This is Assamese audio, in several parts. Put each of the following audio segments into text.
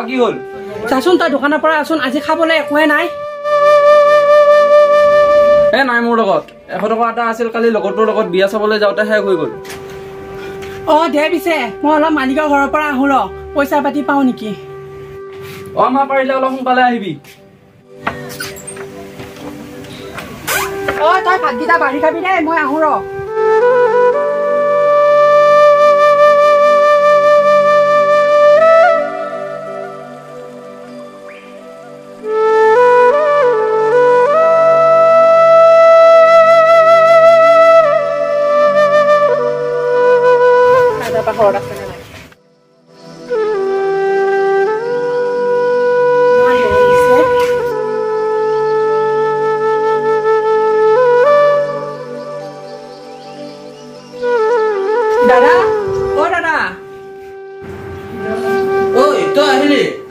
কি হল চাচোন তই দোকানৰ পৰা আছোন আজি খাবলৈ একোৱে নাই নাই মোৰ লগত 100 টকা এটা আছিল কালি লগৰটোৰ লগত বিয়া চাবলৈ যাওঁতে শেষ হৈ গ'ল দে পিছে মই অলপ মালিকৰ ঘৰৰ পৰা আহো ৰ পইচা পাতি পাওঁ নেকি মা পাৰিলে অলপ সোনকালে আহিবি তই ভাতকেইটা বাঢ়ি খাবি দে মই আহো ৰ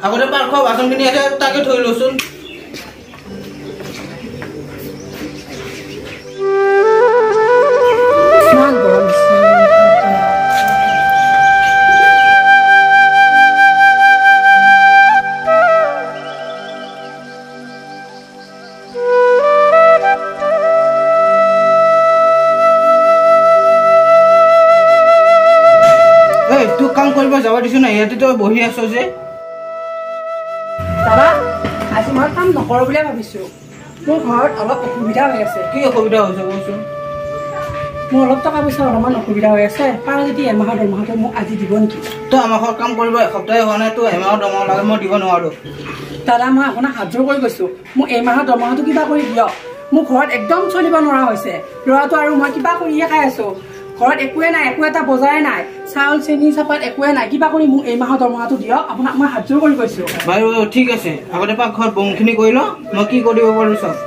আগতে পাৰ খোৱা বাচনখিনি আছে তাকে থৈ লচোন তোক কাম কৰিব যাব দিছো না ইয়াতে তই বহি আছ যে দাদা আজি মই কাম নকৰো বুলি ভাবিছো মোৰ ঘৰত অলপ অসুবিধা হৈ আছে কি অসুবিধা হৈছে কচোন মোৰ অলপ টকা পইচা অলপমান অসুবিধা হৈ আছে পাৰ যদি এমাহৰ দৰমহাটো মোক আজি দিব নেকি তই আমাৰ ঘৰত কাম কৰিব এসপ্তাহে হোৱা নাই তই এমাহৰ দৰমহা লাগে মই দিব নোৱাৰো দাদা মই আপোনাক হাত জোৰ কৰি গৈছো মোক এমাহৰ দৰমহাটো কিবা কৰি দিয়ক মোৰ ঘৰত একদম চলিব নোৱাৰা হৈছে ল'ৰাটো আৰু মই কিবা কৰিয়ে খাই আছো ঘৰত একোৱে নাই একো এটা বজাৰে নাই চাউল চেনি চাপাত একোৱে নাই কিবা কৰি মোক এই মাহৰ দৰমহাটো দিয়ক আপোনাক মই হাত জোৰ কৰি কৈছো বাৰু ঠিক আছে আগতে পাক ঘৰত বংখিনি কৰি ল মই কি কৰিব পাৰো চাওক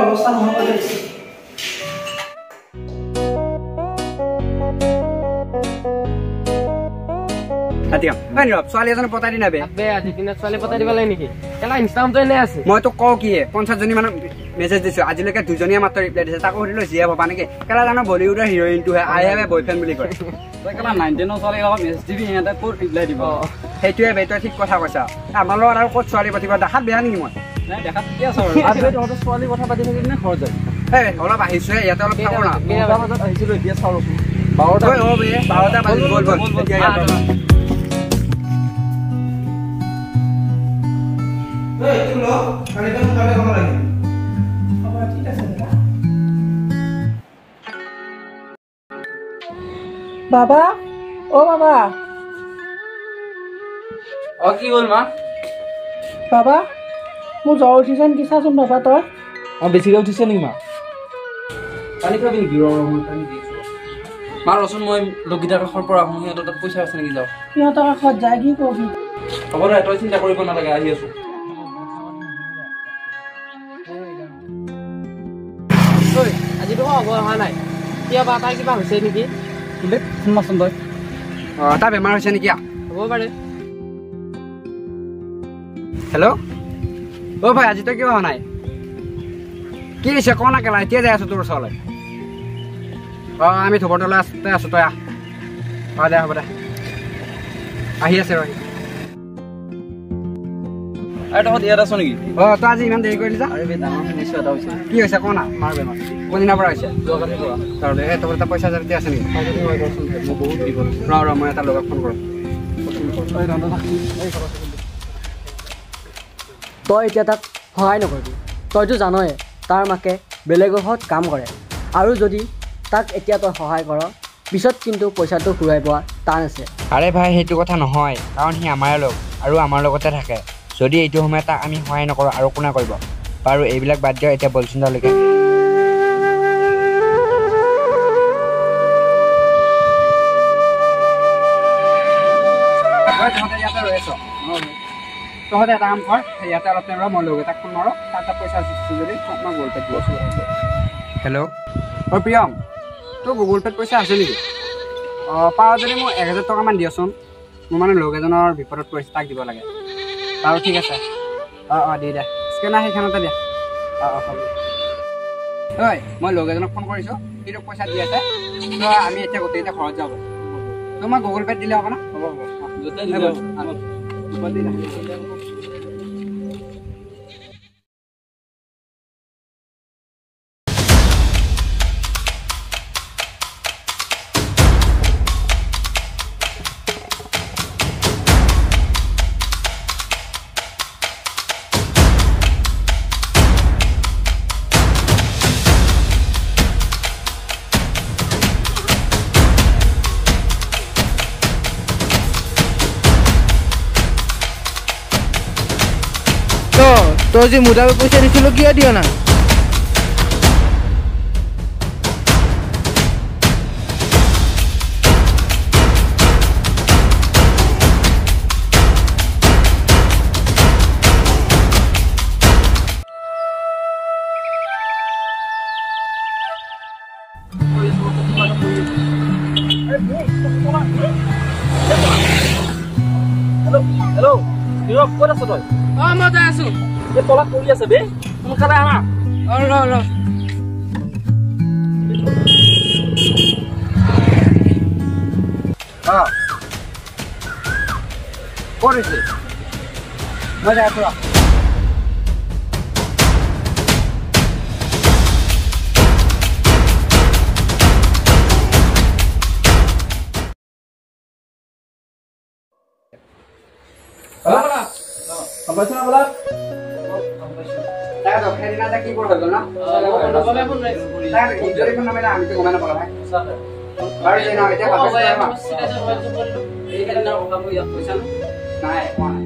অৱস্থা নহ'ব লাগিছে ছোৱালী এজনে পতাই দি নাবে ছোৱালী পতাই দিব লাগে নেকি কেলা ইনষ্টাগ্ৰামটো এনে আছে মই তোক কওঁ কি 50 জনী মানে মেছেজ দিছো আজিলৈকে 2জনীয়ে মাত্ৰ ৰিপ্লাই দিছে তাকো সুধিলো জিয়া ভাবা নেকি কেলা জানো বলিউডৰ হিৰইনটো হে আই হেভ এ বয়ফ্ৰেণ্ড বুলি কয় তই কেলা 19 ছোৱালী লগত মেছেজ দিবি সিহঁতে ক'ত ৰিপ্লাই দিব সেইটোৱে বে তই ঠিক কথা কৈছা আমাৰ লগত আৰু ক'ত ছোৱালী পাতিবা দেখাত বেয়া নেকি মই নাই দেখাত ঠিকে আছে আৰু তহঁতৰ ছোৱালী কথা পাতি থাকিবি নে ঘৰত যাবি অলপ আহিছোহে ইয়াতে অলপ থাকো না 9টা বজাত আহিছিলো এতিয়া চাওঁ 12টা বাজিল বল বাবা বাবা কি হ'ল মা বাবা মোৰ জ্বৰ উঠিছে নেকি চাচোন বাবা তই বেছিকৈ উঠিছে নেকি মা পানী খাবি নেকি পানী দিছো মা ৰচোন মই লগগীতাৰ কাষৰ পৰা আহোঁ সিহঁতৰ তাত পইচা আছে নেকি যাওঁ সিহঁতৰ কাষত যায় কি কবি হ'ব দে তই চিন্তা কৰিব নালাগে আহি আছো আজিতো হ'ব অহা নাই কিয় বা তাই কিবা হৈছে নেকি শুনমাচোন তই তাৰ বেমাৰ হৈছে নেকি হ'ব পাৰে হেল্ল' ভাই আজি তই কিয় অহা নাই কি দিছে ক না কেলা এতিয়া যাই আছো তোৰ ওচৰলৈ আমি ধুবৰতলৈ আছো তই আহ দে হ'ব দে আহি আছে ৰ তহঁত ইয়াত আছ নেকি তই আজি ইমান দেৰি কৰিলি যা ডাঙৰ সমস্যা এটা হৈছে কি হৈছে ক না মাৰ বেমাৰ কোনদিনাৰ পৰা হৈছে যোৱাকালিৰ পৰা তোৰ এটা পইচা যদি আছে নেকি মই বহুত দিব ৰ মই এটা লগত ফোন কৰোঁ তই এতিয়া তাক সহায় নকৰিবি তইতো জানয়ে তাৰ মাকে বেলেগৰ ঘৰত কাম কৰে আৰু যদি তাক এতিয়া তই সহায় কৰ পিছত কিন্তু পইচাটো ঘূৰাই পোৱা টান আছে আৰে ভাই সেইটো কথা নহয় কাৰণ সি আমাৰ লগ আৰু আমাৰ লগতে থাকে যদি এইটো সময়ত তাক আমি সহায় নকৰোঁ আৰু কোনে কৰিব বাৰু এইবিলাক বাদ দিয়ক এতিয়া বলচিন্দালৈকে তহঁতে এটা কাম কৰ ইয়াতে অলপ টাইম মই লগ এটাক ফোন মাৰোঁ তাত পইচা যদি মই গুগল পে'ত দিব হেল্ল' প্ৰিয়ম তোৰ গুগল পে'ত পইচা আছে নেকি পাৰ যদি মোক 1000 টকামান দিয়চোন মোৰ মানে লগ এজনৰ বিপদত পৰিছে তাক দিব লাগে বাৰু ঠিক আছে দি দে স্কেনাৰ সেইখনতে দিয়া হ'ব ঐ মই লগ এজনক ফোন কৰিছোঁ সিটোক পইচা দি আছে তো আমি এতিয়া গোটেইকেইটা ঘৰত যাব তো মই গুগল পে'ত দিলে হ'ব না হ'ব য'তে তই যে মুদাবে পইচা দিছিলো কিয় দিয়া না হেল্ল' নীৰৱ ক'ত আছ তই মই যাই আছো এই তলাত পৰি আছে বে সোনকালে আহা ৰ ক'ত হৈছে মই যাই আছোঁ সেইদিনা কি বোৰ হৈ গ'ল ন আমিতো গমাই নাপালো ভাই বাৰু এতিয়া নাই কোৱা নাই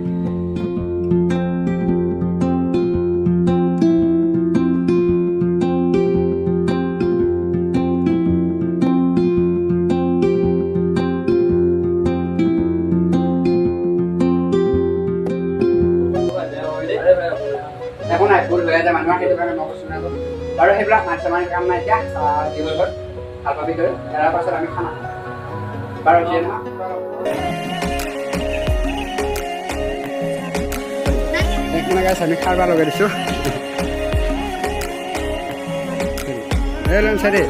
একো নাই ভুল হৈ আছে মানুহৰ সেইটো কাৰণে মই কৈছোঁ নাই বাৰু সেইবিলাক মাছ আমাৰ কাম নাই এতিয়া কি হৈ গ'ল ভাল পাবি তই তাৰ পাছত আমি খানা বাৰু দিয়ে নহয় আমি খাব লগাই দিছোঁ চাৰি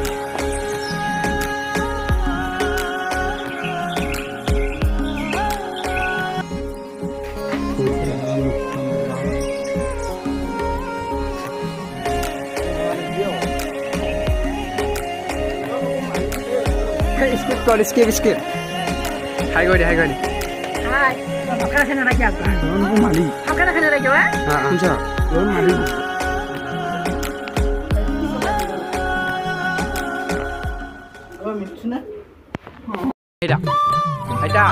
skip hai godi hai apka khana rakhi aapka loan mali apka khana rakhi ho ha acha loan mali aba mitna aida